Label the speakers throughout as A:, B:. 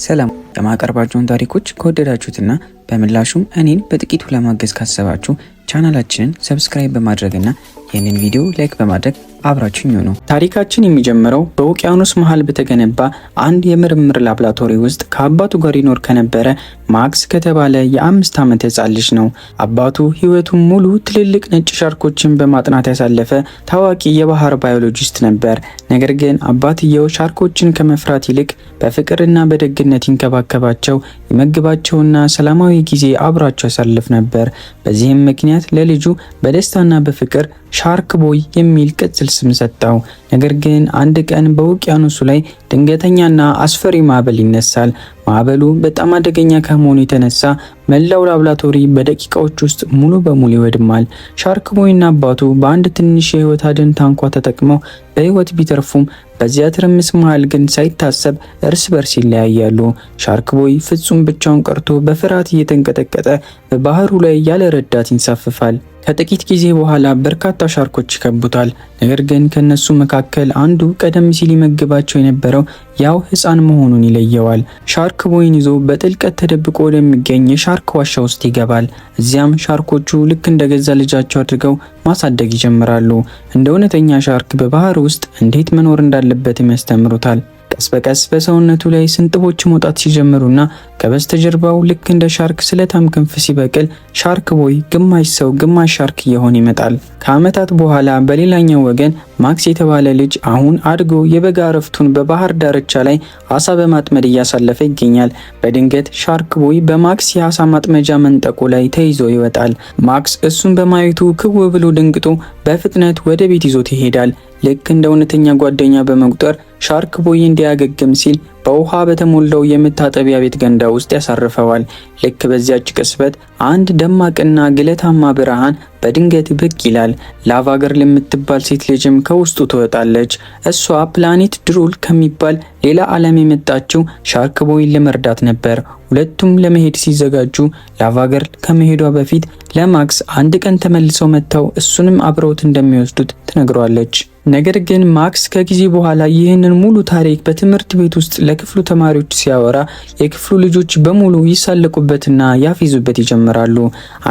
A: ሰላም የማቀርባቸውን ታሪኮች ከወደዳችሁትና በምላሹም እኔን በጥቂቱ ለማገዝ ካሰባችሁ ቻናላችንን ሰብስክራይብ በማድረግና ይህንን ቪዲዮ ላይክ በማድረግ አብራችሁኝ ሁኑ። ታሪካችን የሚጀምረው በውቅያኖስ መሃል በተገነባ አንድ የምርምር ላብራቶሪ ውስጥ ከአባቱ ጋር ይኖር ከነበረ ማክስ ከተባለ የ5 ዓመት ሕፃን ልጅ ነው። አባቱ ሕይወቱን ሙሉ ትልልቅ ነጭ ሻርኮችን በማጥናት ያሳለፈ ታዋቂ የባህር ባዮሎጂስት ነበር። ነገር ግን አባትየው ሻርኮችን ከመፍራት ይልቅ በፍቅርና በደግነት ይንከባከባቸው፣ ይመግባቸውና ሰላማዊ ጊዜ አብሯቸው ያሳልፍ ነበር። በዚህም ምክንያት ለልጁ በደስታና በፍቅር ሻርክ ቦይ የሚል ቅጽል ስም ሰጠው። ነገር ግን አንድ ቀን በውቅያኖሱ ላይ ድንገተኛና አስፈሪ ማዕበል ይነሳል። ማዕበሉ በጣም አደገኛ ከመሆኑ የተነሳ መላው ላብራቶሪ በደቂቃዎች ውስጥ ሙሉ በሙሉ ይወድማል። ሻርክ ቦይና አባቱ በአንድ ትንሽ የህይወት አድን ታንኳ ተጠቅመው በህይወት ቢተርፉም በዚያ ትርምስ መሃል ግን ሳይታሰብ እርስ በርስ ይለያያሉ። ሻርክ ቦይ ፍጹም ብቻውን ቀርቶ በፍርሃት እየተንቀጠቀጠ በባህሩ ላይ ያለ ረዳት ይንሳፈፋል። ከጥቂት ጊዜ በኋላ በርካታ ሻርኮች ይከቡታል። ነገር ግን ከነሱ መካከል አንዱ ቀደም ሲል ይመግባቸው የነበረው ያው ህፃን መሆኑን ይለየዋል። ሻርክ ቦይን ይዞ በጥልቀት ተደብቆ ወደሚገኝ የሻርክ ዋሻ ውስጥ ይገባል። እዚያም ሻርኮቹ ልክ እንደገዛ ልጃቸው አድርገው ማሳደግ ይጀምራሉ። እንደ እውነተኛ ሻርክ በባህር ውስጥ እንዴት መኖር እንዳለበትም ያስተምሩታል። ቀስ በቀስ በሰውነቱ ላይ ስንጥቦች መውጣት ሲጀምሩና ከበስተጀርባው ልክ እንደ ሻርክ ስለታም ክንፍ ሲበቅል ሻርክ ቦይ ግማሽ ሰው ግማሽ ሻርክ እየሆነ ይመጣል። ከዓመታት በኋላ በሌላኛው ወገን ማክስ የተባለ ልጅ አሁን አድጎ የበጋ እረፍቱን በባህር ዳርቻ ላይ አሳ በማጥመድ እያሳለፈ ይገኛል። በድንገት ሻርክ ቦይ በማክስ የአሳ ማጥመጃ መንጠቆ ላይ ተይዞ ይወጣል። ማክስ እሱን በማየቱ ክው ብሎ ደንግጦ በፍጥነት ወደ ቤት ይዞት ይሄዳል። ልክ እንደ እውነተኛ ጓደኛ በመቁጠር ሻርክ ቦይ እንዲያገግም ሲል በውሃ በተሞላው የመታጠቢያ ቤት ገንዳ ውስጥ ያሳርፈዋል። ልክ በዚያች ቅጽበት አንድ ደማቅና ግለታማ ብርሃን በድንገት ብቅ ይላል። ላቫ ገርል የምትባል ሴት ልጅም ከውስጡ ትወጣለች። እሷ ፕላኔት ድሩል ከሚባል ሌላ ዓለም የመጣችው ሻርክ ቦይን ለመርዳት ነበር። ሁለቱም ለመሄድ ሲዘጋጁ ላቫ ገርል ከመሄዷ በፊት ለማክስ አንድ ቀን ተመልሰው መጥተው እሱንም አብረውት እንደሚወስዱት ትነግሯለች። ነገር ግን ማክስ ከጊዜ በኋላ ይህንን ሙሉ ታሪክ በትምህርት ቤት ውስጥ ለክፍሉ ተማሪዎች ሲያወራ የክፍሉ ልጆች በሙሉ ይሳለቁበትና ያፌዙበት ይጀምራሉ።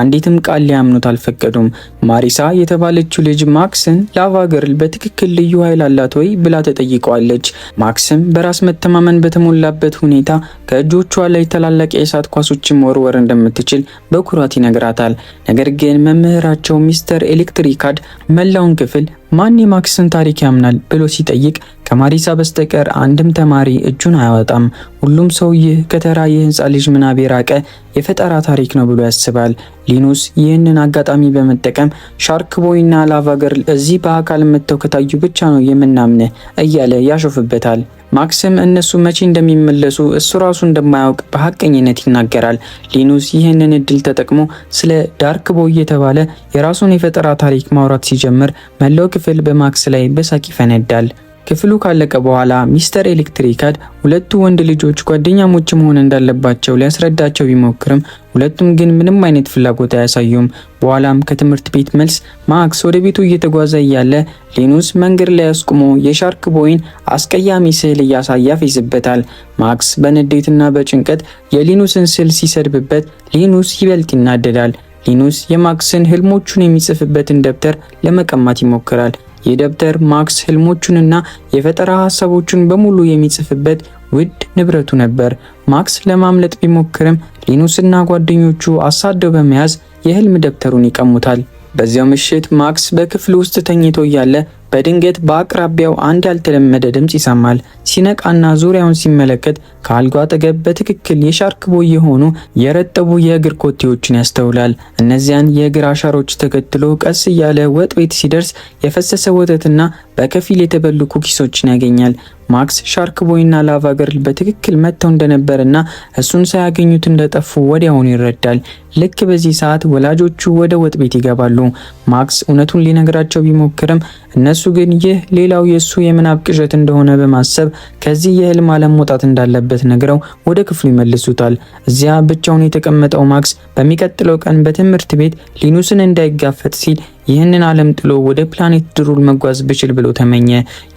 A: አንዲትም ቃል ሊያምኑት አልፈቀዱም። ማሪሳ የተባለችው ልጅ ማክስን ላቫ ገርል በትክክል ልዩ ኃይል አላት ወይ ብላ ተጠይቀዋለች። ማክስም በራስ መተማመን በተሞላበት ሁኔታ ከእጆቿ ላይ ታላላቅ የእሳት ኳሶችን መወርወር እንደምትችል በኩራት ይነግራታል። ነገር ግን መምህራቸው ሚስተር ኤሌክትሪካድ መላውን ክፍል ማን የማክስን ታሪክ ያምናል ብሎ ሲጠይቅ ከማሪሳ በስተቀር አንድም ተማሪ እጁን አያወጣም። ሁሉም ሰው ይህ ከተራ የህንፃ ልጅ ምናብ የራቀ የፈጠራ ታሪክ ነው ብሎ ያስባል። ሊኑስ ይህንን አጋጣሚ በመጠቀም ሻርክ ቦይና ላቫ ገርል እዚህ በአካል መጥተው ከታዩ ብቻ ነው የምናምንህ እያለ ያሾፍበታል። ማክስም እነሱ መቼ እንደሚመለሱ እሱ ራሱ እንደማያውቅ በሐቀኝነት ይናገራል። ሊኑስ ይህንን እድል ተጠቅሞ ስለ ዳርክ ቦይ የተባለ የራሱን የፈጠራ ታሪክ ማውራት ሲጀምር መላው ክፍል በማክስ ላይ በሳቅ ይፈነዳል። ክፍሉ ካለቀ በኋላ ሚስተር ኤሌክትሪካድ ሁለቱ ወንድ ልጆች ጓደኛሞች መሆን እንዳለባቸው ሊያስረዳቸው ቢሞክርም ሁለቱም ግን ምንም አይነት ፍላጎት አያሳዩም። በኋላም ከትምህርት ቤት መልስ ማክስ ወደ ቤቱ እየተጓዘ እያለ ሊኑስ መንገድ ላይ አስቆሞ የሻርክ ቦይን አስቀያሚ ስዕል እያሳየ ያፌዝበታል። ማክስ በንዴትና በጭንቀት የሊኑስን ስዕል ሲሰድብበት ሊኑስ ይበልጥ ይናደዳል። ሊኑስ የማክስን ህልሞቹን የሚጽፍበትን ደብተር ለመቀማት ይሞክራል። ይህ ደብተር ማክስ ህልሞቹንና የፈጠራ ሀሳቦቹን በሙሉ የሚጽፍበት ውድ ንብረቱ ነበር። ማክስ ለማምለጥ ቢሞክርም ሊኑስና ጓደኞቹ አሳደው በመያዝ የህልም ደብተሩን ይቀሙታል። በዚያው ምሽት ማክስ በክፍሉ ውስጥ ተኝቶ እያለ በድንገት በአቅራቢያው አንድ ያልተለመደ ድምጽ ይሰማል። ሲነቃና ዙሪያውን ሲመለከት ከአልጋው አጠገብ በትክክል የሻርክ ቦይ የሆኑ የረጠቡ የእግር ኮቴዎችን ያስተውላል። እነዚያን የእግር አሻሮች ተከትሎ ቀስ እያለ ወጥ ቤት ሲደርስ የፈሰሰ ወተትና በከፊል የተበሉ ኩኪሶችን ያገኛል። ማክስ ሻርክ ቦይና ላቫ ገርል በትክክል መጥተው እንደነበርና እሱን ሳያገኙት እንደጠፉ ወዲያውኑ ይረዳል። ልክ በዚህ ሰዓት ወላጆቹ ወደ ወጥ ቤት ይገባሉ። ማክስ እውነቱን ሊነግራቸው ቢሞክርም እነሱ ግን ይህ ሌላው የሱ የምናብ ቅዠት እንደሆነ በማሰብ ከዚህ የህልም ዓለም መውጣት እንዳለበት ነግረው ወደ ክፍሉ ይመልሱታል። እዚያ ብቻውን የተቀመጠው ማክስ በሚቀጥለው ቀን በትምህርት ቤት ሊኑስን እንዳይጋፈጥ ሲል ይህንን ዓለም ጥሎ ወደ ፕላኔት ድሩል መጓዝ ብችል ብሎ ተመኘ።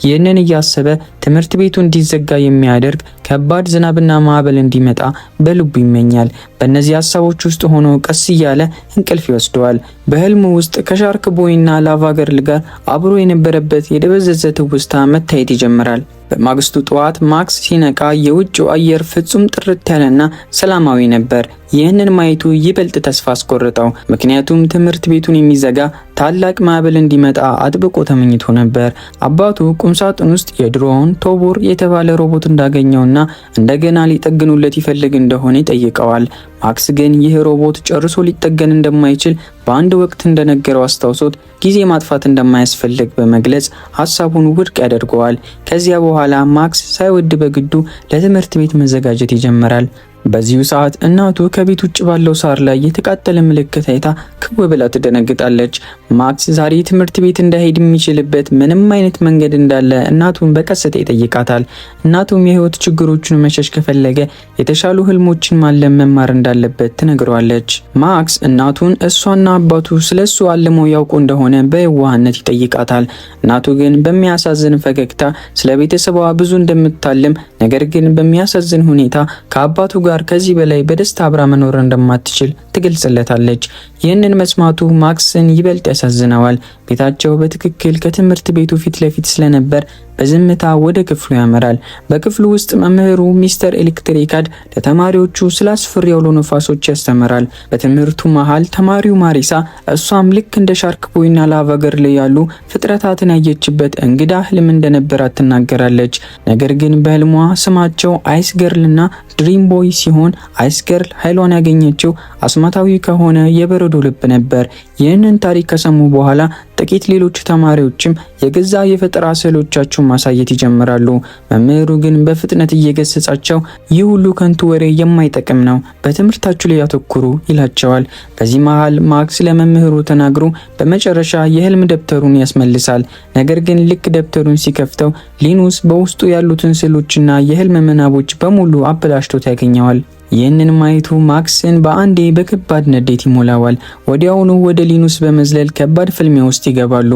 A: ይህንን እያሰበ ትምህርት ቤቱ እንዲዘጋ የሚያደርግ ከባድ ዝናብና ማዕበል እንዲመጣ በልቡ ይመኛል። በእነዚህ ሀሳቦች ውስጥ ሆኖ ቀስ እያለ እንቅልፍ ይወስደዋል። በህልሙ ውስጥ ከሻርክ ቦይና ላቫ ገርል ጋር አብሮ የነበረበት የደበዘዘ ትውስታ መታየት ይጀምራል። በማግስቱ ጠዋት ማክስ ሲነቃ የውጭው አየር ፍጹም ጥርት ያለና ሰላማዊ ነበር። ይህንን ማየቱ ይበልጥ ተስፋ አስቆረጠው። ምክንያቱም ትምህርት ቤቱን የሚዘጋ ታላቅ ማዕበል እንዲመጣ አጥብቆ ተመኝቶ ነበር። አባቱ ቁምሳጥን ውስጥ የድሮውን ቶቦር የተባለ ሮቦት እንዳገኘውና እንደገና ሊጠግኑለት ይፈልግ እንደሆነ ይጠይቀዋል። ማክስ ግን ይህ ሮቦት ጨርሶ ሊጠገን እንደማይችል በአንድ ወቅት እንደነገረው አስታውሶት ጊዜ ማጥፋት እንደማያስፈልግ በመግለጽ ሀሳቡን ውድቅ ያደርገዋል። ከዚያ በኋላ ማክስ ሳይወድ በግዱ ለትምህርት ቤት መዘጋጀት ይጀምራል። በዚሁ ሰዓት እናቱ ከቤት ውጭ ባለው ሳር ላይ የተቃጠለ ምልክት አይታ ክው ብላ ትደነግጣለች። ማክስ ዛሬ ትምህርት ቤት እንዳይሄድ የሚችልበት ምንም አይነት መንገድ እንዳለ እናቱን በቀስታ ይጠይቃታል። እናቱም የህይወት ችግሮችን መሸሽ ከፈለገ የተሻሉ ህልሞችን ማለም መማር እንዳለበት ትነግረዋለች። ማክስ እናቱን እሷና አባቱ ስለሱ አልመው ያውቁ እንደሆነ በየዋህነት ይጠይቃታል። እናቱ ግን በሚያሳዝን ፈገግታ ስለ ቤተሰቧ ብዙ እንደምታልም ነገር ግን በሚያሳዝን ሁኔታ ከአባቱ ጋር ከዚህ በላይ በደስታ አብራ መኖር እንደማትችል ትገልጽለታለች። ይህንን መስማቱ ማክስን ይበልጥ ያሳዝነዋል። ቤታቸው በትክክል ከትምህርት ቤቱ ፊት ለፊት ስለነበር በዝምታ ወደ ክፍሉ ያመራል። በክፍሉ ውስጥ መምህሩ ሚስተር ኤሌክትሪካድ ለተማሪዎቹ ስለ አስፈሪ አውሎ ነፋሶች ያስተምራል። በትምህርቱ መሃል ተማሪው ማሪሳ እሷም ልክ እንደ ሻርክ ቦይና ላቫ ገርል ያሉ ፍጥረታትን ያየችበት እንግዳ ህልም እንደነበራት ትናገራለች። ነገር ግን በህልሟ ስማቸው አይስ ገርልና ድሪም ቦይ ሲሆን አይስ ገርል ኃይሏን ያገኘችው አስማታዊ ከሆነ የበረዶ ልብ ነበር። ይህንን ታሪክ ከሰሙ በኋላ ጥቂት ሌሎች ተማሪዎችም የገዛ የፈጠራ ስዕሎቻቸውን ማሳየት ይጀምራሉ። መምህሩ ግን በፍጥነት እየገሰጻቸው ይህ ሁሉ ከንቱ ወሬ የማይጠቅም ነው፣ በትምህርታችሁ ላይ ያተኩሩ ይላቸዋል። በዚህ መሃል ማክስ ለመምህሩ ተናግሮ በመጨረሻ የህልም ደብተሩን ያስመልሳል። ነገር ግን ልክ ደብተሩን ሲከፍተው ሊኑስ በውስጡ ያሉትን ስዕሎችና የህልም ምናቦች በሙሉ አበላሽቶት ያገኘዋል። ይህንን ማየቱ ማክስን በአንዴ በከባድ ንዴት ይሞላዋል። ወዲያውኑ ወደ ሊኑስ በመዝለል ከባድ ፍልሚያ ውስጥ ይገባሉ።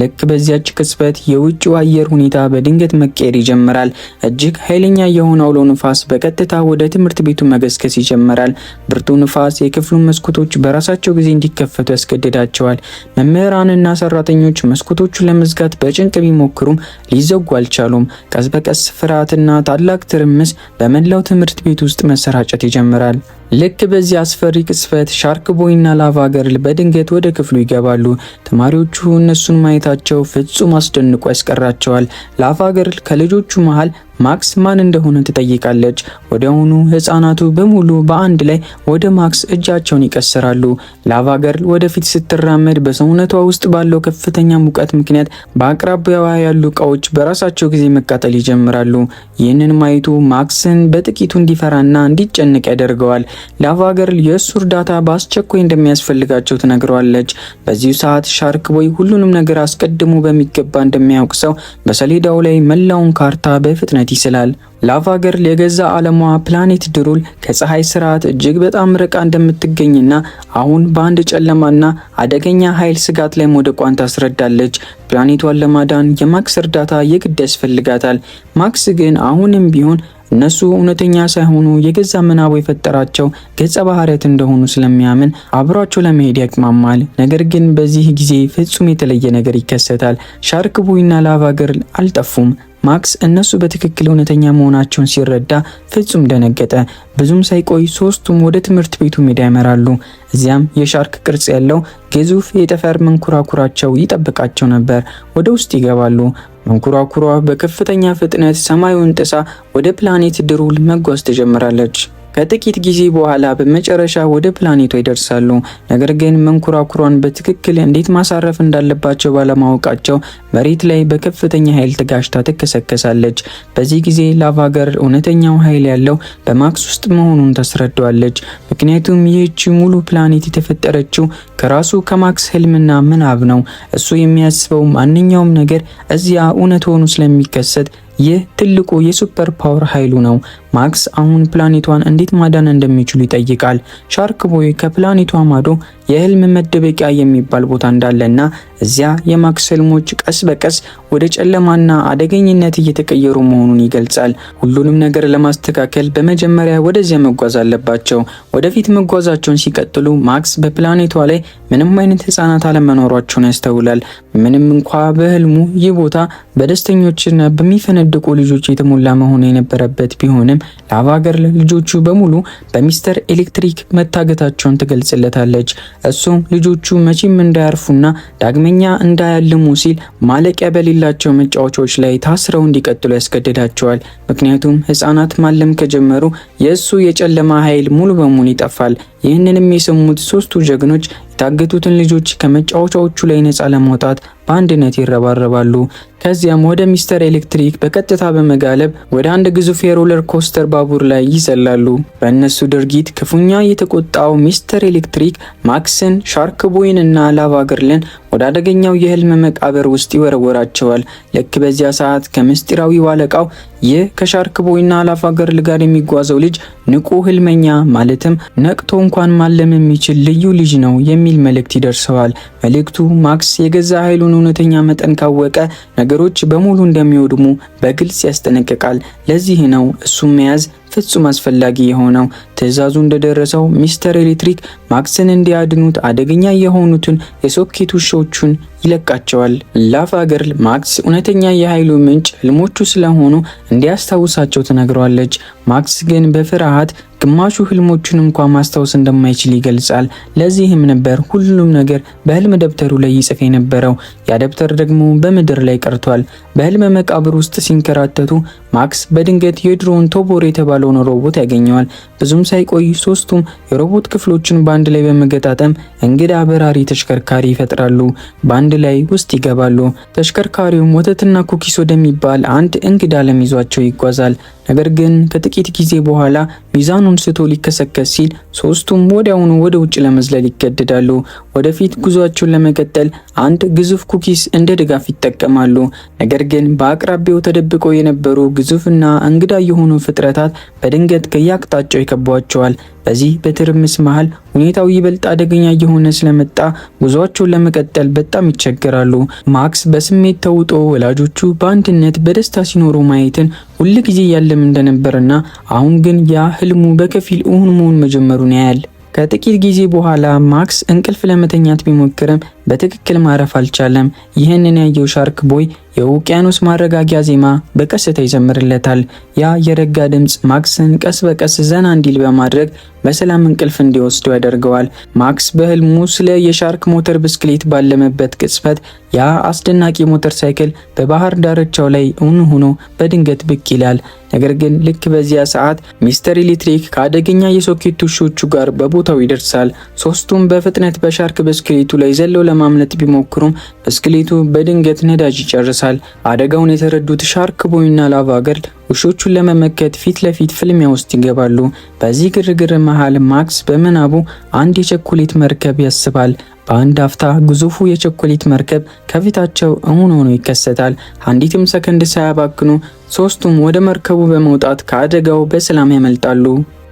A: ልክ በዚያች ቅጽበት የውጭው አየር ሁኔታ በድንገት መቀየር ይጀምራል። እጅግ ኃይለኛ የሆነ አውሎ ንፋስ በቀጥታ ወደ ትምህርት ቤቱ መገስገስ ይጀምራል። ብርቱ ንፋስ የክፍሉን መስኮቶች በራሳቸው ጊዜ እንዲከፈቱ ያስገድዳቸዋል። መምህራንና ሰራተኞች መስኮቶቹን ለመዝጋት በጭንቅ ቢሞክሩም ሊዘጉ አልቻሉም። ቀስ በቀስ ፍርሃትና ታላቅ ትርምስ በመላው ትምህርት ቤት ውስጥ መሰራጨት ይጀምራል። ልክ በዚህ አስፈሪ ቅጽበት ሻርክ ቦይና ላቫ ገርል በድንገት ወደ ክፍሉ ይገባሉ። ተማሪዎቹ እነሱን ማየታቸው ፍጹም አስደንቆ ያስቀራቸዋል። ላቫ ገርል ከልጆቹ መሃል ማክስ ማን እንደሆነ ትጠይቃለች። ወዲያውኑ ህፃናቱ በሙሉ በአንድ ላይ ወደ ማክስ እጃቸውን ይቀስራሉ። ላቫ ገርል ወደፊት ስትራመድ በሰውነቷ ውስጥ ባለው ከፍተኛ ሙቀት ምክንያት በአቅራቢያዋ ያሉ እቃዎች በራሳቸው ጊዜ መቃጠል ይጀምራሉ። ይህንን ማየቱ ማክስን በጥቂቱ እንዲፈራና እንዲጨነቅ ያደርገዋል። ላቫ ገርል የእሱ እርዳታ በአስቸኳይ እንደሚያስፈልጋቸው ትነግረዋለች። በዚሁ ሰዓት ሻርክ ቦይ ሁሉንም ነገር አስቀድሞ በሚገባ እንደሚያውቅ ሰው በሰሌዳው ላይ መላውን ካርታ በፍጥነት ይስላል። ላቫ ገርል የገዛ ዓለሟ ፕላኔት ድሩል ከፀሐይ ስርዓት እጅግ በጣም ርቃ እንደምትገኝና አሁን በአንድ ጨለማና አደገኛ ኃይል ስጋት ላይ መውደቋን ታስረዳለች። ፕላኔቷን ለማዳን የማክስ እርዳታ የግድ ያስፈልጋታል። ማክስ ግን አሁንም ቢሆን እነሱ እውነተኛ ሳይሆኑ የገዛ ምናቡ የፈጠራቸው ገጸ ባህሪያት እንደሆኑ ስለሚያምን አብሯቸው ለመሄድ ያቅማማል። ነገር ግን በዚህ ጊዜ ፍጹም የተለየ ነገር ይከሰታል። ሻርክ ቦይና ላቫ ገርል አልጠፉም። ማክስ እነሱ በትክክል እውነተኛ መሆናቸውን ሲረዳ ፍጹም ደነገጠ። ብዙም ሳይቆይ ሶስቱም ወደ ትምህርት ቤቱ ሜዳ ያመራሉ። እዚያም የሻርክ ቅርጽ ያለው ግዙፍ የጠፈር መንኮራኩራቸው ይጠብቃቸው ነበር። ወደ ውስጥ ይገባሉ። መንኮራኩሯ በከፍተኛ ፍጥነት ሰማዩን ጥሳ ወደ ፕላኔት ድሩል መጓዝ ትጀምራለች። ከጥቂት ጊዜ በኋላ በመጨረሻ ወደ ፕላኔቷ ይደርሳሉ። ነገር ግን መንኮራኩሯን በትክክል እንዴት ማሳረፍ እንዳለባቸው ባለማወቃቸው መሬት ላይ በከፍተኛ ኃይል ተጋጭታ ትከሰከሳለች። በዚህ ጊዜ ላቫ ገርል እውነተኛው ኃይል ያለው በማክስ ውስጥ መሆኑን ታስረዳዋለች። ምክንያቱም ይህች ሙሉ ፕላኔት የተፈጠረችው ከራሱ ከማክስ ህልምና ምናብ ነው። እሱ የሚያስበው ማንኛውም ነገር እዚያ እውነት ሆኖ ስለሚከሰት ይህ ትልቁ የሱፐር ፓወር ኃይሉ ነው። ማክስ አሁን ፕላኔቷን እንዴት ማዳን እንደሚችሉ ይጠይቃል። ሻርክ ቦይ ከፕላኔቷ ማዶ የህልም መደበቂያ የሚባል ቦታ እንዳለና እዚያ የማክስ ህልሞች ቀስ በቀስ ወደ ጨለማና አደገኝነት እየተቀየሩ መሆኑን ይገልጻል። ሁሉንም ነገር ለማስተካከል በመጀመሪያ ወደዚያ መጓዝ አለባቸው። ወደፊት መጓዛቸውን ሲቀጥሉ ማክስ በፕላኔቷ ላይ ምንም አይነት ህፃናት አለመኖራቸውን ያስተውላል። ምንም እንኳ በህልሙ ይህ ቦታ በደስተኞችና በሚፈነድቁ ልጆች የተሞላ መሆኑ የነበረበት ቢሆንም ላቫ ገርል ልጆቹ በሙሉ በሚስተር ኤሌክትሪክ መታገታቸውን ትገልጽለታለች። እሱም ልጆቹ መቼም እንዳያርፉና ዳግመኛ እንዳያልሙ ሲል ማለቂያ በሌላቸው መጫወቻዎች ላይ ታስረው እንዲቀጥሉ ያስገድዳቸዋል። ምክንያቱም ህፃናት ማለም ከጀመሩ የእሱ የጨለማ ኃይል ሙሉ በሙሉ ይጠፋል። ይህንንም የሰሙት ሶስቱ ጀግኖች የታገቱትን ልጆች ከመጫወቻዎቹ ላይ ነፃ ለማውጣት በአንድነት ይረባረባሉ። ከዚያም ወደ ሚስተር ኤሌክትሪክ በቀጥታ በመጋለብ ወደ አንድ ግዙፍ የሮለር ኮስተር ባቡር ላይ ይዘላሉ። በእነሱ ድርጊት ክፉኛ የተቆጣው ሚስተር ኤሌክትሪክ ማክስን፣ ሻርክ ቦይን እና ላቫ ገርልን ወደ አደገኛው የህልም መቃብር ውስጥ ይወረወራቸዋል። ልክ በዚያ ሰዓት ከምስጢራዊው አለቃው ይህ ከሻርክ ቦይና ላቫ ገርል ጋር የሚጓዘው ልጅ ንቁ ህልመኛ ማለትም ነቅቶ እንኳን ማለም የሚችል ልዩ ልጅ ነው የሚል መልእክት ይደርሰዋል። መልእክቱ ማክስ የገዛ ኃይሉን እውነተኛ መጠን ካወቀ ነገሮች በሙሉ እንደሚወድሙ በግልጽ ያስጠነቅቃል። ለዚህ ነው እሱም መያዝ ፍጹም አስፈላጊ የሆነው። ትዕዛዙ እንደደረሰው ሚስተር ኤሌክትሪክ ማክስን እንዲያድኑት አደገኛ የሆኑትን የሶኬት ውሾቹን ይለቃቸዋል። ላቫ ገርል ማክስ እውነተኛ የኃይሉ ምንጭ ህልሞቹ ስለሆኑ እንዲያስታውሳቸው ትነግረዋለች። ማክስ ግን በፍርሃት ግማሹ ህልሞቹን እንኳን ማስታወስ እንደማይችል ይገልጻል። ለዚህም ነበር ሁሉም ነገር በህልም ደብተሩ ላይ ይጽፍ የነበረው። ያ ደብተር ደግሞ በምድር ላይ ቀርቷል። በህልም መቃብር ውስጥ ሲንከራተቱ ማክስ በድንገት የድሮውን ቶቦር የተባለውን ሮቦት ያገኘዋል። ብዙም ሳይቆይ ሶስቱም የሮቦት ክፍሎችን በአንድ ላይ በመገጣጠም እንግዳ በራሪ ተሽከርካሪ ይፈጥራሉ። በአንድ ላይ ውስጥ ይገባሉ። ተሽከርካሪውም ወተትና ኩኪስ ወደሚባል አንድ እንግዳ ዓለም ይዟቸው ይጓዛል። ነገር ግን ከጥቂት ጊዜ በኋላ ሚዛኑን ስቶ ሊከሰከስ ሲል ሶስቱም ወዲያውኑ ወደ ውጭ ለመዝለል ይገደዳሉ። ወደፊት ጉዟቸውን ለመቀጠል አንድ ግዙፍ ኩኪስ እንደ ድጋፍ ይጠቀማሉ። ነገር ግን በአቅራቢያው ተደብቀው የነበሩ ግዙፍና እንግዳ የሆኑ ፍጥረታት በድንገት ከየአቅጣጫው ይከቧቸዋል። በዚህ በትርምስ መሃል ሁኔታው ይበልጥ አደገኛ እየሆነ ስለመጣ ጉዟቸውን ለመቀጠል በጣም ይቸገራሉ። ማክስ በስሜት ተውጦ ወላጆቹ በአንድነት በደስታ ሲኖሩ ማየትን ሁል ጊዜ ያለም እንደነበርና አሁን ግን ያ ህልሙ በከፊል እውን መሆን መጀመሩን ያያል። ከጥቂት ጊዜ በኋላ ማክስ እንቅልፍ ለመተኛት ቢሞክርም በትክክል ማረፍ አልቻለም። ይህንን ያየው ሻርክ ቦይ የውቅያኖስ ማረጋጊያ ዜማ በቀስታ ይዘምርለታል። ያ የረጋ ድምፅ ማክስን ቀስ በቀስ ዘና እንዲል በማድረግ በሰላም እንቅልፍ እንዲወስደው ያደርገዋል። ማክስ በህልሙ ስለ የሻርክ ሞተር ብስክሌት ባለመበት ቅጽበት ያ አስደናቂ ሞተር ሳይክል በባህር ዳርቻው ላይ እውን ሆኖ በድንገት ብቅ ይላል። ነገር ግን ልክ በዚያ ሰዓት ሚስተር ኤሌክትሪክ ከአደገኛ የሶኬት ውሾቹ ጋር በቦታው ይደርሳል። ሶስቱም በፍጥነት በሻርክ ብስክሌቱ ላይ ዘለው ለማምለጥ ቢሞክሩም ብስክሌቱ በድንገት ነዳጅ ይጨርሳል። አደጋውን የተረዱት ሻርክ ቦይና ላቫ ገርል ውሾቹን ለመመከት ፊት ለፊት ፍልሚያ ውስጥ ይገባሉ። በዚህ ግርግር መሃል ማክስ በምናቡ አንድ የቸኮሌት መርከብ ያስባል። በአንድ አፍታ ግዙፉ የቸኮሌት መርከብ ከፊታቸው እውን ሆኖ ይከሰታል። አንዲትም ሰከንድ ሳያባክኑ ሶስቱም ወደ መርከቡ በመውጣት ከአደጋው በሰላም ያመልጣሉ።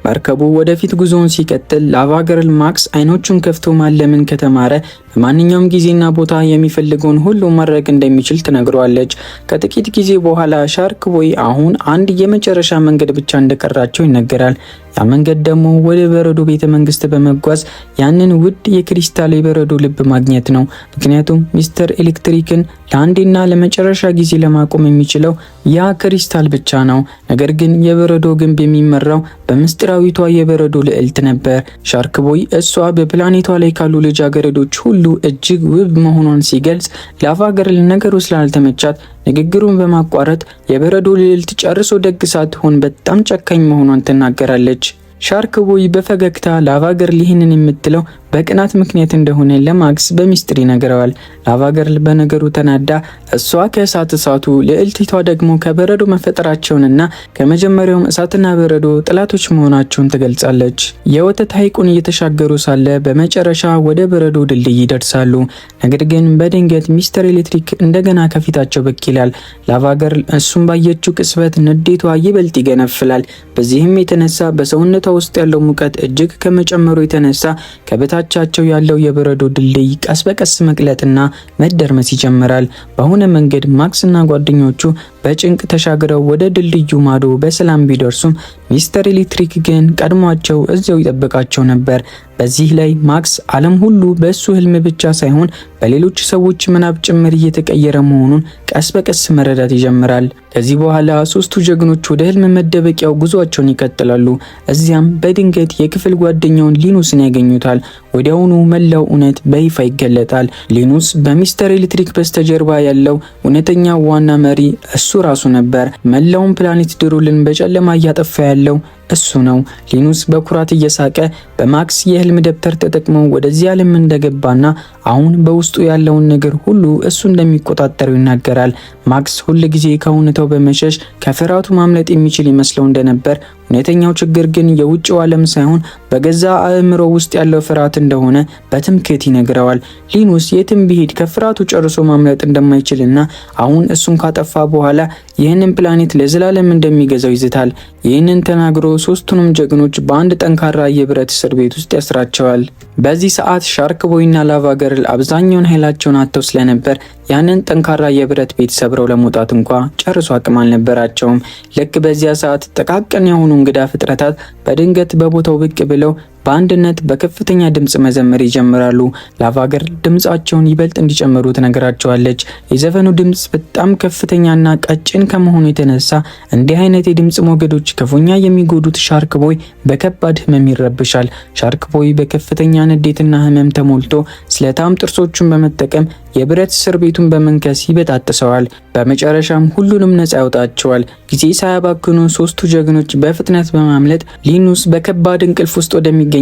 A: መርከቡ ወደፊት ጉዞውን ሲቀጥል ላቫ ገርል ማክስ አይኖቹን ከፍቶ ማለምን ከተማረ በማንኛውም ጊዜና ቦታ የሚፈልገውን ሁሉ ማድረግ እንደሚችል ትነግረዋለች። ከጥቂት ጊዜ በኋላ ሻርክ ቦይ አሁን አንድ የመጨረሻ መንገድ ብቻ እንደቀራቸው ይነገራል። ያ መንገድ ደግሞ ወደ በረዶ ቤተ መንግስት በመጓዝ ያንን ውድ የክሪስታል የበረዶ ልብ ማግኘት ነው። ምክንያቱም ሚስተር ኤሌክትሪክን ለአንዴና ለመጨረሻ ጊዜ ለማቆም የሚችለው ያ ክሪስታል ብቻ ነው። ነገር ግን የበረዶ ግንብ የሚመራው በምስጢራዊቷ የበረዶ ልዕልት ነበር። ሻርክ ቦይ እሷ በፕላኔቷ ላይ ካሉ ልጃገረዶች ሁሉ እጅግ ውብ መሆኗን ሲገልጽ፣ ላቫ ገርል ነገሩ ስላልተመቻት ንግግሩን በማቋረጥ የበረዶ ልዕልት ጨርሶ ደግ ሳትሆን በጣም ጨካኝ መሆኗን ትናገራለች። ሻርክ ቦይ በፈገግታ ላቫ ገርል ይህንን የምትለው በቅናት ምክንያት እንደሆነ ለማክስ በሚስጥር ይነግረዋል። ላቫ ገርል በነገሩ ተናዳ እሷ ከእሳቱ ልዕልቲቷ ደግሞ ከበረዶ መፈጠራቸውንና ከመጀመሪያውም እሳትና በረዶ ጥላቶች መሆናቸውን ትገልጻለች። የወተት ሐይቁን እየተሻገሩ ሳለ በመጨረሻ ወደ በረዶ ድልድይ ይደርሳሉ። ነገር ግን በድንገት ሚስተር ኤሌክትሪክ እንደገና ከፊታቸው ብቅ ይላል። ላቫ ገርል እሱን ባየችው ቅጽበት ንዴቷ ይበልጥ ይገነፍላል። በዚህም የተነሳ በሰውነቷ ውስጥ ያለው ሙቀት እጅግ ከመጨመሩ የተነሳ ከበታቻቸው ያለው የበረዶ ድልድይ ቀስ በቀስ መቅለጥና መደርመስ ይጀምራል። በሆነ መንገድ ማክስና ጓደኞቹ በጭንቅ ተሻግረው ወደ ድልድዩ ማዶ በሰላም ቢደርሱም ሚስተር ኤሌክትሪክ ግን ቀድሟቸው እዚያው ይጠብቃቸው ነበር። በዚህ ላይ ማክስ ዓለም ሁሉ በእሱ ህልም ብቻ ሳይሆን በሌሎች ሰዎች ምናብ ጭምር እየተቀየረ መሆኑን ቀስ በቀስ መረዳት ይጀምራል። ከዚህ በኋላ ሶስቱ ጀግኖች ወደ ህልም መደበቂያው ጉዟቸውን ይቀጥላሉ። እዚያም በድንገት የክፍል ጓደኛውን ሊኑስን ያገኙታል። ወዲያውኑ መላው እውነት በይፋ ይገለጣል። ሊኑስ በሚስተር ኤሌክትሪክ በስተጀርባ ያለው እውነተኛ ዋና መሪ እሱ ራሱ ነበር። መላውን ፕላኔት ድሩልን በጨለማ እያጠፋ ያለው እሱ ነው። ሊኑስ በኩራት እየሳቀ በማክስ የህልም ደብተር ተጠቅሞ ወደዚህ ዓለም እንደገባና አሁን በውስጡ ያለውን ነገር ሁሉ እሱ እንደሚቆጣጠረው ይናገራል። ማክስ ሁል ጊዜ ከእውነታው በመሸሽ ከፍርሃቱ ማምለጥ የሚችል ይመስለው እንደነበር፣ እውነተኛው ችግር ግን የውጭው ዓለም ሳይሆን በገዛ አእምሮ ውስጥ ያለው ፍርሃት እንደሆነ በትምክህት ይነግረዋል። ሊኑስ የትም ቢሄድ ከፍርሃቱ ጨርሶ ማምለጥ እንደማይችልና አሁን እሱን ካጠፋ በኋላ ይህንን ፕላኔት ለዘላለም እንደሚገዛው ይዝታል። ይህንን ተናግሮ ሶስቱንም ጀግኖች በአንድ ጠንካራ የብረት እስር ቤት ውስጥ ያስራቸዋል። በዚህ ሰዓት ሻርክ ቦይና ላቫ ገርል አብዛኛውን ኃይላቸውን አጥተው ስለነበር ያንን ጠንካራ የብረት ቤት ሰብረው ለመውጣት እንኳ ጨርሶ አቅም አልነበራቸውም። ልክ በዚያ ሰዓት ጥቃቅን የሆኑ እንግዳ ፍጥረታት በድንገት በቦታው ብቅ ብለው በአንድነት በከፍተኛ ድምጽ መዘመር ይጀምራሉ። ላቫ ገርል ድምጻቸውን ይበልጥ እንዲጨምሩ ትነግራቸዋለች። የዘፈኑ ድምጽ በጣም ከፍተኛና ቀጭን ከመሆኑ የተነሳ እንዲህ አይነት የድምጽ ሞገዶች ክፉኛ የሚጎዱት ሻርክ ቦይ በከባድ ህመም ይረብሻል። ሻርክ ቦይ በከፍተኛ ንዴትና ህመም ተሞልቶ ስለታም ጥርሶቹን በመጠቀም የብረት እስር ቤቱን በመንከስ ይበጣጥሰዋል። በመጨረሻም ሁሉንም ነፃ ያወጣቸዋል። ጊዜ ሳያባክኑ ሶስቱ ጀግኖች በፍጥነት በማምለጥ ሊኑስ በከባድ እንቅልፍ ውስጥ ወደሚገኝበት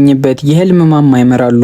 A: የህልም ማማ ይመራሉ።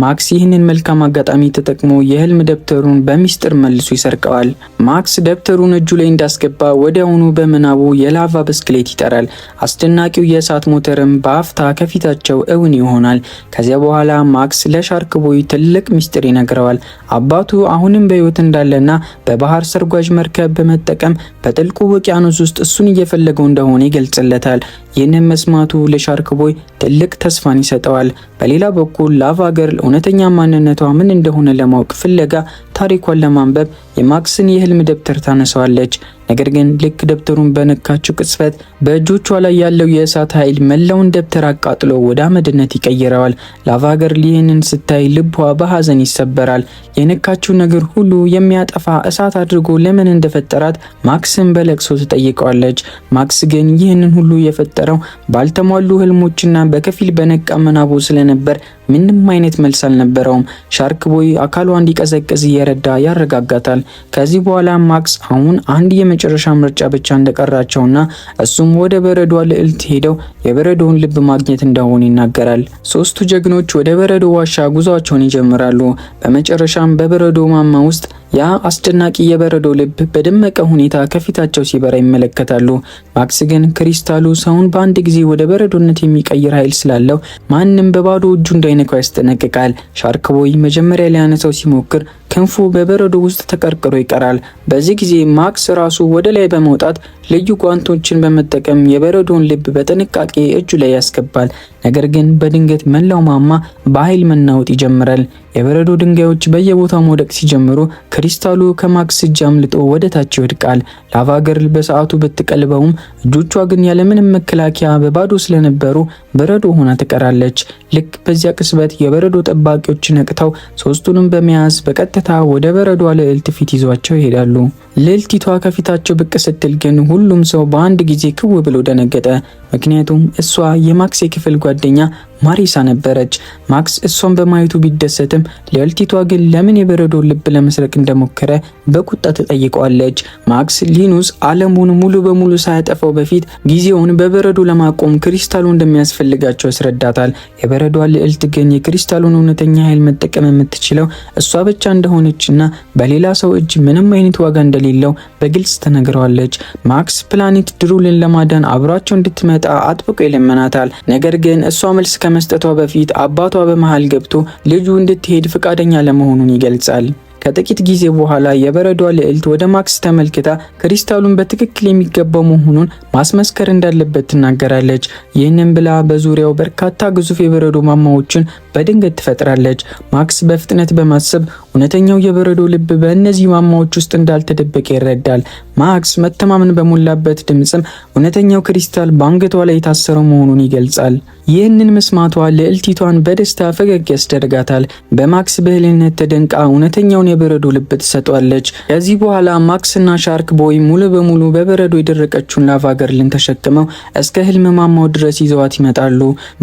A: ማክስ ይህንን መልካም አጋጣሚ ተጠቅሞ የህልም ደብተሩን በሚስጥር መልሶ ይሰርቀዋል። ማክስ ደብተሩን እጁ ላይ እንዳስገባ ወዲያውኑ በምናቡ የላቫ ብስክሌት ይጠራል። አስደናቂው የእሳት ሞተርም በአፍታ ከፊታቸው እውን ይሆናል። ከዚያ በኋላ ማክስ ለሻርክ ቦይ ትልቅ ሚስጥር ይነግረዋል። አባቱ አሁንም በህይወት እንዳለና በባህር ሰርጓጅ መርከብ በመጠቀም በጥልቁ ውቅያኖስ ውስጥ እሱን እየፈለገው እንደሆነ ይገልጽለታል። ይህንን መስማቱ ለሻርክ ቦይ ትልቅ ተስፋን ይሰጠዋል። በሌላ በኩል ላቫ ገርል እውነተኛ ማንነቷ ምን እንደሆነ ለማወቅ ፍለጋ ታሪኳን ለማንበብ የማክስን የህልም ደብተር ታነሳዋለች። ነገር ግን ልክ ደብተሩን በነካችው ቅጽበት በእጆቿ ላይ ያለው የእሳት ኃይል መላውን ደብተር አቃጥሎ ወደ አመድነት ይቀይረዋል። ላቫ ገርል ይህንን ስታይ ልቧ በሐዘን ይሰበራል። የነካችው ነገር ሁሉ የሚያጠፋ እሳት አድርጎ ለምን እንደፈጠራት ማክስን በለቅሶ ትጠይቀዋለች። ማክስ ግን ይህንን ሁሉ የፈጠረው ባልተሟሉ ህልሞችና በከፊል በነቃ መናቡ ስለነበር ምንም አይነት መልስ አልነበረውም። ሻርክ ቦይ አካሏ እንዲቀዘቅዝ እየረዳ ያረጋጋታል። ከዚህ በኋላ ማክስ አሁን አንድ የመጨረሻ ምርጫ ብቻ እንደቀራቸውና እሱም ወደ በረዶ ልዕልት ሄደው የበረዶውን ልብ ማግኘት እንደሆነ ይናገራል። ሶስቱ ጀግኖች ወደ በረዶ ዋሻ ጉዟቸውን ይጀምራሉ። በመጨረሻም በበረዶ ማማ ውስጥ ያ አስደናቂ የበረዶ ልብ በደመቀ ሁኔታ ከፊታቸው ሲበራ ይመለከታሉ። ማክስ ግን ክሪስታሉ ሰውን በአንድ ጊዜ ወደ በረዶነት የሚቀይር ኃይል ስላለው ማንም በባዶ እጁ እንዳይነካው ያስጠነቅቃል። ሻርክ ቦይ መጀመሪያ ሊያነሳው ሲሞክር ክንፉ በበረዶ ውስጥ ተቀርቅሮ ይቀራል። በዚህ ጊዜ ማክስ ራሱ ወደ ላይ በመውጣት ልዩ ጓንቶችን በመጠቀም የበረዶውን ልብ በጥንቃቄ እጁ ላይ ያስገባል። ነገር ግን በድንገት መላው ማማ በኃይል መናወጥ ይጀምራል። የበረዶ ድንጋዮች በየቦታው መውደቅ ሲጀምሩ ክሪስታሉ ከማክስ እጅ አምልጦ ወደ ታች ይወድቃል። ላቫ ገርል በሰዓቱ ብትቀልበውም እጆቿ ግን ያለምንም መከላከያ በባዶ ስለነበሩ በረዶ ሆና ትቀራለች። ልክ በዚያ ቅጽበት የበረዶ ጠባቂዎች ነቅተው ሶስቱንም በመያዝ በቀጥታ ወደ በረዶ ልዕልት ፊት ይዟቸው ይሄዳሉ። ልዕልቲቷ ከፊታቸው ብቅ ስትል ግን ሁሉም ሰው በአንድ ጊዜ ክው ብሎ ደነገጠ። ምክንያቱም እሷ የማክስ የክፍል ጓደኛ ማሪሳ ነበረች። ማክስ እሷን በማየቱ ቢደሰትም ልዕልቲቷ ግን ለምን የበረዶ ልብ ለመስረቅ እንደሞከረ በቁጣ ተጠይቀዋለች። ማክስ ሊኑስ ዓለሙን ሙሉ በሙሉ ሳያጠፋው በፊት ጊዜውን በበረዶ ለማቆም ክሪስታሉ እንደሚያስፈልጋቸው ያስረዳታል። የበረዷ ልዕልት ግን የክሪስታሉን እውነተኛ ኃይል መጠቀም የምትችለው እሷ ብቻ እንደሆነችና በሌላ ሰው እጅ ምንም አይነት ዋጋ እንደሌለው በግልጽ ተነግረዋለች። ማክስ ፕላኔት ድሩልን ለማዳን አብሯቸው እንድትመጣ አጥብቆ ይለመናታል። ነገር ግን እሷ መልስ ከመስጠቷ በፊት አባቷ በመሃል ገብቶ ልጁ እንድትሄድ ፈቃደኛ ለመሆኑን ይገልጻል። ከጥቂት ጊዜ በኋላ የበረዷ ልዕልት ወደ ማክስ ተመልክታ ክሪስታሉን በትክክል የሚገባው መሆኑን ማስመስከር እንዳለበት ትናገራለች። ይህንን ብላ በዙሪያው በርካታ ግዙፍ የበረዶ ማማዎችን በድንገት ትፈጥራለች። ማክስ በፍጥነት በማሰብ እውነተኛው የበረዶ ልብ በእነዚህ ማማዎች ውስጥ እንዳልተደበቀ ይረዳል። ማክስ መተማመን በሞላበት ድምጽም እውነተኛው ክሪስታል በአንገቷ ላይ የታሰረው መሆኑን ይገልጻል። ይህንን መስማቷ ልዕልቲቷን በደስታ ፈገግ ያስደርጋታል። በማክስ ብልህነት ተደንቃ እውነተኛውን የበረዶ ልብ ትሰጧለች። ከዚህ በኋላ ማክስና ሻርክ ቦይ ሙሉ በሙሉ በበረዶ የደረቀችውን ላቫ ገርልን ተሸክመው እስከ ህልም ማማው ድረስ ይዘዋት ይመጣሉ።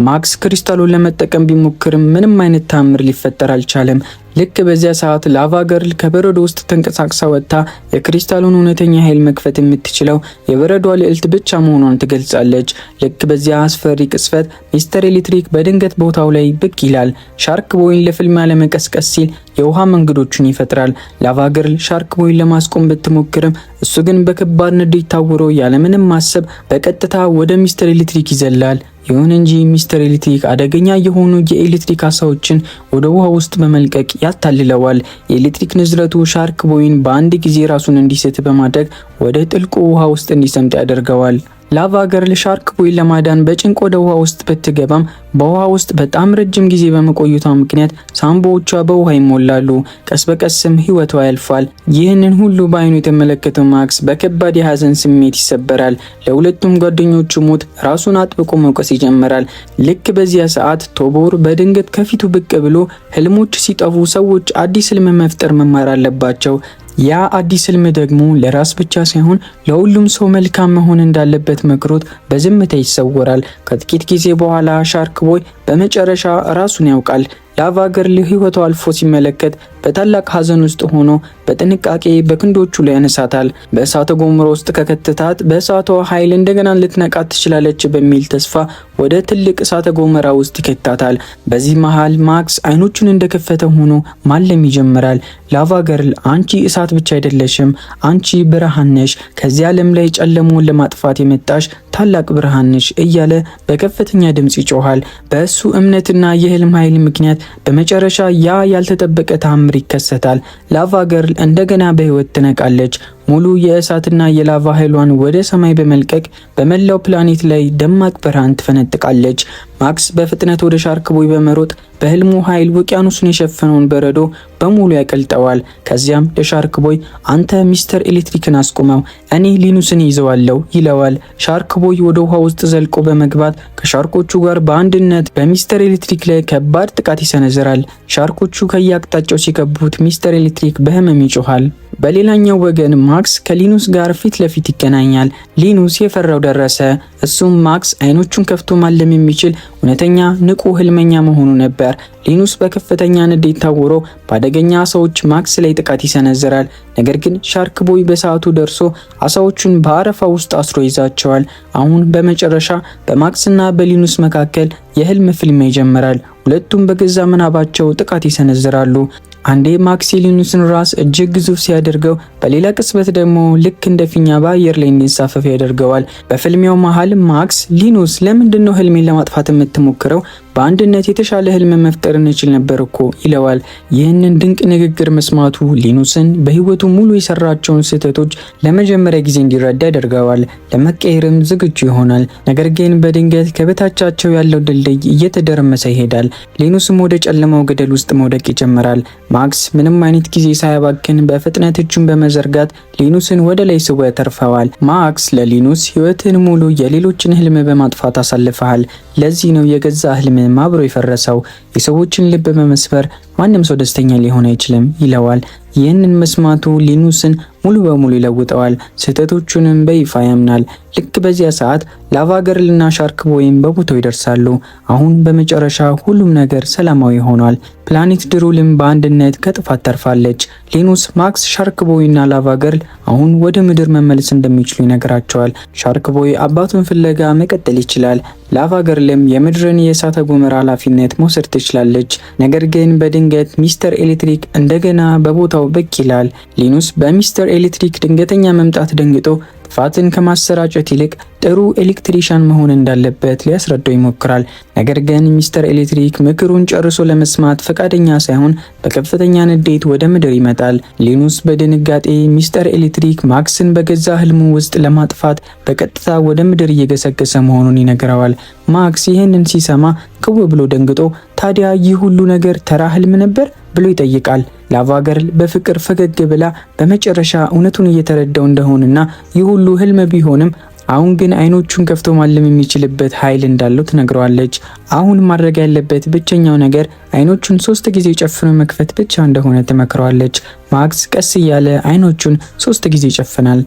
A: ማክስ ክሪስታሉን ለመጠቀም ቢሞክርም ምንም አይነት ተአምር ሊፈጠር አልቻለም። ልክ በዚያ ሰዓት ላቫ ገርል ከበረዶ ውስጥ ተንቀሳቅሳ ወጥታ የክሪስታሉን እውነተኛ ኃይል መክፈት የምትችለው የበረዷ ልዕልት ብቻ መሆኗን ትገልጻለች። ልክ በዚያ አስፈሪ ቅጽበት ሚስተር ኤሌክትሪክ በድንገት ቦታው ላይ ብቅ ይላል። ሻርክ ቦይን ለፍልሚያ ለመቀስቀስ ሲል የውሃ መንገዶችን ይፈጥራል። ላቫ ገርል ሻርክ ቦይን ለማስቆም ብትሞክርም እሱ ግን በከባድ ንዴት ታውሮ ያለምንም ማሰብ በቀጥታ ወደ ሚስተር ኤሌክትሪክ ይዘላል። ይሁን እንጂ ሚስተር ኤሌክትሪክ አደገኛ የሆኑ የኤሌክትሪክ አሳዎችን ወደ ውሃ ውስጥ በመልቀቅ ያታልለዋል። የኤሌክትሪክ ንዝረቱ ሻርክ ቦይን በአንድ ጊዜ ራሱን እንዲስት በማድረግ ወደ ጥልቁ ውሃ ውስጥ እንዲሰምጥ ያደርገዋል። ላቫ ገርል ሻርክ ቦይን ለማዳን በጭንቅ ወደ ውሃ ውስጥ ብትገባም በውሃ ውስጥ በጣም ረጅም ጊዜ በመቆየቷ ምክንያት ሳምቦዎቿ በውሃ ይሞላሉ። ቀስ በቀስም ህይወቷ ያልፋል። ይህንን ሁሉ በአይኑ የተመለከተው ማክስ በከባድ የሀዘን ስሜት ይሰበራል። ለሁለቱም ጓደኞቹ ሞት ራሱን አጥብቆ መውቀስ ይጀምራል። ልክ በዚያ ሰዓት ቶቦር በድንገት ከፊቱ ብቅ ብሎ ህልሞች ሲጠፉ ሰዎች አዲስ ህልም መፍጠር መማር አለባቸው። ያ አዲስ ህልም ደግሞ ለራስ ብቻ ሳይሆን ለሁሉም ሰው መልካም መሆን እንዳለበት መክሮት በዝምታ ይሰወራል። ከጥቂት ጊዜ በኋላ ሻርክ ቦይ በመጨረሻ ራሱን ያውቃል። ላቫ ገርል ህይወቷ አልፎ ሲመለከት በታላቅ ሀዘን ውስጥ ሆኖ በጥንቃቄ በክንዶቹ ላይ ያነሳታል። በእሳተ ገሞራ ውስጥ ከከተታት በእሳቷ ኃይል እንደገና ልትነቃት ትችላለች በሚል ተስፋ ወደ ትልቅ እሳተ ገሞራ ውስጥ ይከታታል። በዚህ መሃል ማክስ አይኖቹን እንደከፈተ ሆኖ ማለም ይጀምራል። ላቫ ገርል አንቺ እሳት ብቻ አይደለሽም፣ አንቺ ብርሃን ነሽ፣ ከዚህ ዓለም ላይ ጨለሞን ለማጥፋት የመጣሽ ታላቅ ብርሃን ነሽ እያለ በከፍተኛ ድምጽ ይጮሃል። በእሱ እምነትና የህልም ኃይል ምክንያት በመጨረሻ ያ ያልተጠበቀ ተአምር ይከሰታል። ላቫ ገርል እንደገና በህይወት ትነቃለች። ሙሉ የእሳትና የላቫ ኃይሏን ወደ ሰማይ በመልቀቅ በመላው ፕላኔት ላይ ደማቅ ብርሃን ትፈነጥቃለች። ማክስ በፍጥነት ወደ ሻርክ ቦይ በመሮጥ በህልሙ ኃይል ውቅያኖሱን የሸፈነውን በረዶ በሙሉ ያቀልጠዋል። ከዚያም ለሻርክ ቦይ አንተ ሚስተር ኤሌክትሪክን አስቆመው፣ እኔ ሊኑስን ይዘዋለሁ ይለዋል። ሻርክ ቦይ ወደ ውሃ ውስጥ ዘልቆ በመግባት ከሻርኮቹ ጋር በአንድነት በሚስተር ኤሌክትሪክ ላይ ከባድ ጥቃት ይሰነዝራል። ሻርኮቹ ከየአቅጣጫው ሲከቡት ሚስተር ኤሌክትሪክ በህመም ይጮሃል። በሌላኛው ወገን ማክስ ከሊኑስ ጋር ፊት ለፊት ይገናኛል። ሊኑስ የፈራው ደረሰ። እሱም ማክስ አይኖቹን ከፍቶ ማለም የሚችል እውነተኛ ንቁ ህልመኛ መሆኑ ነበር። ሊኑስ በከፍተኛ ንዴት ታውሮ በአደገኛ አሳዎች ማክስ ላይ ጥቃት ይሰነዝራል። ነገር ግን ሻርክ ቦይ በሰዓቱ ደርሶ አሳዎቹን በአረፋ ውስጥ አስሮ ይዛቸዋል። አሁን በመጨረሻ በማክስና በሊኑስ መካከል የህልም ፍልሚያ ይጀምራል። ሁለቱም በገዛ ምናባቸው ጥቃት ይሰነዝራሉ። አንዴ ማክስ የሊኑስን ራስ እጅግ ግዙፍ ሲያደርገው፣ በሌላ ቅጽበት ደግሞ ልክ እንደ ፊኛ በአየር ላይ እንዲንሳፈፍ ያደርገዋል። በፍልሚያው መሃል ማክስ ሊኑስ ለምንድነው ህልሜን ለማጥፋት የምትሞክረው? በአንድነት የተሻለ ህልም መፍጠር እንችል ነበር እኮ ይለዋል። ይህንን ድንቅ ንግግር መስማቱ ሊኑስን በህይወቱ ሙሉ የሰራቸውን ስህተቶች ለመጀመሪያ ጊዜ እንዲረዳ ያደርገዋል። ለመቀየርም ዝግጁ ይሆናል። ነገር ግን በድንገት ከበታቻቸው ያለው ድልድይ እየተደረመሰ ይሄዳል። ሊኑስም ወደ ጨለማው ገደል ውስጥ መውደቅ ይጀምራል። ማክስ ምንም አይነት ጊዜ ሳያባክን በፍጥነት እጁን በመዘርጋት ሊኑስን ወደ ላይ ስቦ ያተርፈዋል። ማክስ ለሊኑስ ህይወትን ሙሉ የሌሎችን ህልም በማጥፋት አሳልፈሃል፣ ለዚህ ነው የገዛ ህልም አብሮ የፈረሰው። የሰዎችን ልብ በመስበር ማንም ሰው ደስተኛ ሊሆን አይችልም ይለዋል። ይህንን መስማቱ ሊኑስን ሙሉ በሙሉ ይለውጠዋል። ስህተቶቹንም በይፋ ያምናል። ልክ በዚያ ሰዓት ላቫ ገርልና ሻርክ ቦይም በቦታው ይደርሳሉ። አሁን በመጨረሻ ሁሉም ነገር ሰላማዊ ሆኗል። ፕላኔት ድሩልም በአንድነት ከጥፋት ተርፋለች። ሊኑስ፣ ማክስ፣ ሻርክ ቦይና ላቫ ገርል አሁን ወደ ምድር መመለስ እንደሚችሉ ይነግራቸዋል። ሻርክ ቦይ አባቱን ፍለጋ መቀጠል ይችላል። ላቫ ገርልም የምድርን የእሳተ ገሞራ ኃላፊነት መውሰድ ትችላለች። ነገር ግን በድንገት ሚስተር ኤሌክትሪክ እንደገና በቦታው ብቅ ይላል። ሊኑስ በሚስተር ኤሌክትሪክ ድንገተኛ መምጣት ደንግጦ ጥፋትን ከማሰራጨት ይልቅ ጥሩ ኤሌክትሪሻን መሆን እንዳለበት ሊያስረዳው ይሞክራል። ነገር ግን ሚስተር ኤሌክትሪክ ምክሩን ጨርሶ ለመስማት ፈቃደኛ ሳይሆን በከፍተኛ ንዴት ወደ ምድር ይመጣል። ሊኑስ በድንጋጤ ሚስተር ኤሌክትሪክ ማክስን በገዛ ህልሙ ውስጥ ለማጥፋት በቀጥታ ወደ ምድር እየገሰገሰ መሆኑን ይነግረዋል። ማክስ ይህንን ሲሰማ ክው ብሎ ደንግጦ ታዲያ ይህ ሁሉ ነገር ተራ ህልም ነበር ብሎ ይጠይቃል። ላቫ ገርል በፍቅር ፈገግ ብላ በመጨረሻ እውነቱን እየተረዳው እንደሆነና ይህ ሁሉ ህልም ቢሆንም አሁን ግን አይኖቹን ከፍቶ ማለም የሚችልበት ኃይል እንዳለው ትነግረዋለች። አሁን ማድረግ ያለበት ብቸኛው ነገር አይኖቹን 3 ጊዜ ጨፍኖ መክፈት ብቻ እንደሆነ ትመክረዋለች። ማክስ ቀስ እያለ አይኖቹን 3 ጊዜ ይጨፍናል።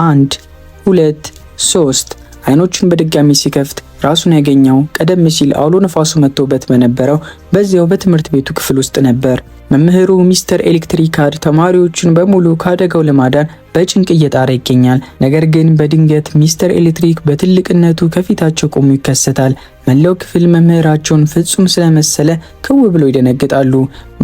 A: 1 2 3 አይኖቹን በድጋሚ ሲከፍት ራሱን ያገኘው ቀደም ሲል አውሎ ነፋሱ መጥቶበት በነበረው በዚያው በትምህርት ቤቱ ክፍል ውስጥ ነበር። መምህሩ ሚስተር ኤሌክትሪካድ ተማሪዎቹን በሙሉ ካደጋው ለማዳን በጭንቅ እየጣረ ይገኛል። ነገር ግን በድንገት ሚስተር ኤሌክትሪክ በትልቅነቱ ከፊታቸው ቆሞ ይከሰታል። መላው ክፍል መምህራቸውን ፍጹም ስለመሰለ ክው ብለው ይደነግጣሉ።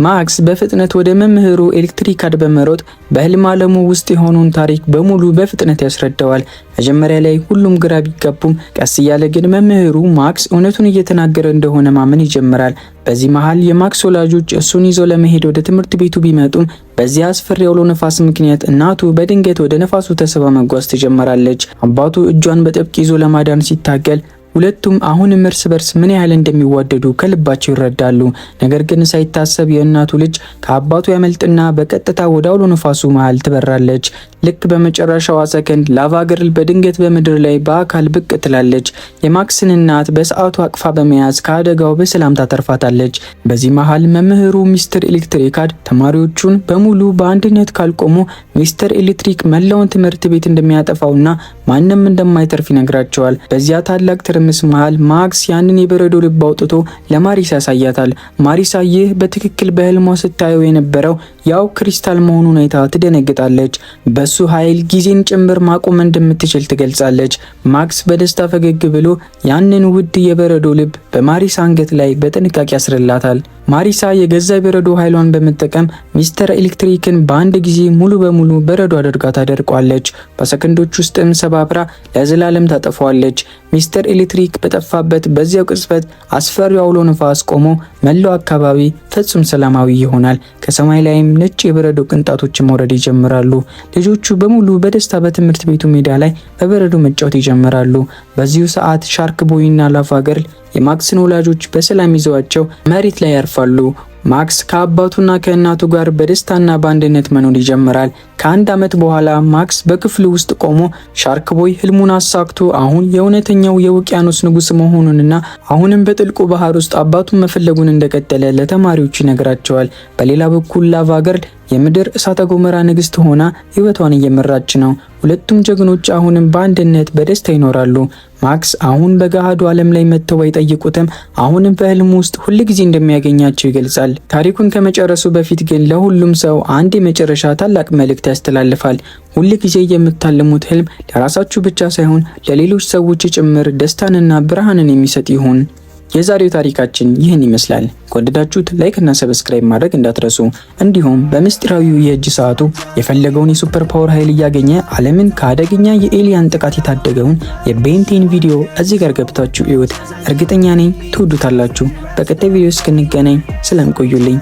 A: ማክስ በፍጥነት ወደ መምህሩ ኤሌክትሪካድ በመሮጥ በህልም ዓለሙ ውስጥ የሆነውን ታሪክ በሙሉ በፍጥነት ያስረዳዋል። መጀመሪያ ላይ ሁሉም ግራ ቢጋቡም ቀስ እያለ ግን መምህሩ ማክስ እውነቱን እየተናገረ እንደሆነ ማመን ይጀምራል። በዚህ መሃል የማክስ ወላጆች እሱን ይዘው ለመሄድ ወደ ትምህርት ቤቱ ቢመጡም በዚያ አስፈሪ አውሎ ነፋስ ምክንያት እናቱ በድንገት ወደ ነፋሱ ተስባ መጓዝ ትጀምራለች። አባቱ እጇን በጥብቅ ይዞ ለማዳን ሲታገል ሁለቱም አሁንም እርስ በርስ ምን ያህል እንደሚዋደዱ ከልባቸው ይረዳሉ። ነገር ግን ሳይታሰብ የእናቱ ልጅ ከአባቱ ያመልጥና በቀጥታ ወደ አውሎ ነፋሱ መሃል ትበራለች። ልክ በመጨረሻዋ ሰከንድ ላቫ ገርል በድንገት በምድር ላይ በአካል ብቅ ትላለች። የማክስን እናት በሰዓቱ አቅፋ በመያዝ ከአደጋው በሰላም ታተርፋታለች። በዚህ መሃል መምህሩ ሚስተር ኤሌክትሪካድ ተማሪዎቹን በሙሉ በአንድነት ካልቆሙ ሚስተር ኤሌክትሪክ መላውን ትምህርት ቤት እንደሚያጠፋውና ማንም እንደማይተርፍ ይነግራቸዋል። በዚያ ታላቅ ትርምስ መሃል ማክስ ያንን የበረዶ ልብ አውጥቶ ለማሪሳ ያሳያታል። ማሪሳ ይህ በትክክል በህልሟ ስታየው የነበረው ያው ክሪስታል መሆኑን አይታ ትደነግጣለች። በሱ ኃይል ጊዜን ጭምር ማቆም እንደምትችል ትገልጻለች። ማክስ በደስታ ፈገግ ብሎ ያንን ውድ የበረዶ ልብ በማሪሳ አንገት ላይ በጥንቃቄ ያስርላታል። ማሪሳ የገዛ የበረዶ ኃይሏን በመጠቀም ሚስተር ኤሌክትሪክን በአንድ ጊዜ ሙሉ በሙሉ በረዶ አድርጋ ታደርቋለች። በሰከንዶች ውስጥም ሰባብራ ለዘላለም ታጠፋዋለች። ሚስተር ኤሌክትሪክ በጠፋበት በዚያው ቅጽበት አስፈሪው አውሎ ነፋስ ቆሞ መላው አካባቢ ፍጹም ሰላማዊ ይሆናል። ከሰማይ ላይም ነጭ የበረዶ ቅንጣቶች መውረድ ይጀምራሉ። ልጆቹ በሙሉ በደስታ በትምህርት ቤቱ ሜዳ ላይ በበረዶ መጫወት ይጀምራሉ። በዚሁ ሰዓት ሻርክ ቦይና ላቫ ገርል የማክስን ወላጆች በሰላም ይዘዋቸው መሬት ላይ ያርፋሉ። ማክስ ከአባቱና ከእናቱ ጋር በደስታና በአንድነት መኖር ይጀምራል። ከአንድ ዓመት በኋላ ማክስ በክፍሉ ውስጥ ቆሞ ሻርክ ቦይ ህልሙን አሳክቶ አሁን የእውነተኛው የውቅያኖስ ንጉስ መሆኑንና አሁንም በጥልቁ ባህር ውስጥ አባቱን መፈለጉን እንደቀጠለ ለተማሪዎቹ ይነግራቸዋል። በሌላ በኩል ላቫ ገርል የምድር እሳተ ገሞራ ንግስት ሆና ህይወቷን እየመራች ነው። ሁለቱም ጀግኖች አሁንም በአንድነት በደስታ ይኖራሉ። ማክስ አሁን በገሃዱ ዓለም ላይ መጥተው ባይጠይቁትም አሁንም በህልሙ ውስጥ ሁልጊዜ እንደሚያገኛቸው ይገልጻል። ታሪኩን ከመጨረሱ በፊት ግን ለሁሉም ሰው አንድ የመጨረሻ ታላቅ መልእክት ያስተላልፋል። ሁልጊዜ የምታልሙት ህልም ለራሳችሁ ብቻ ሳይሆን ለሌሎች ሰዎች ጭምር ደስታንና ብርሃንን የሚሰጥ ይሁን። የዛሬው ታሪካችን ይህን ይመስላል። ከወደዳችሁት ላይክ እና ሰብስክራይብ ማድረግ እንዳትረሱ። እንዲሁም በምስጢራዊው የእጅ ሰዓቱ የፈለገውን የሱፐር ፓወር ኃይል እያገኘ ዓለምን ከአደገኛ የኤሊያን ጥቃት የታደገውን የቤንቴን ቪዲዮ እዚህ ጋር ገብታችሁ እዩት። እርግጠኛ ነኝ ትወዱታላችሁ። በቀጣይ ቪዲዮ እስክንገናኝ ሰላም ቆዩልኝ።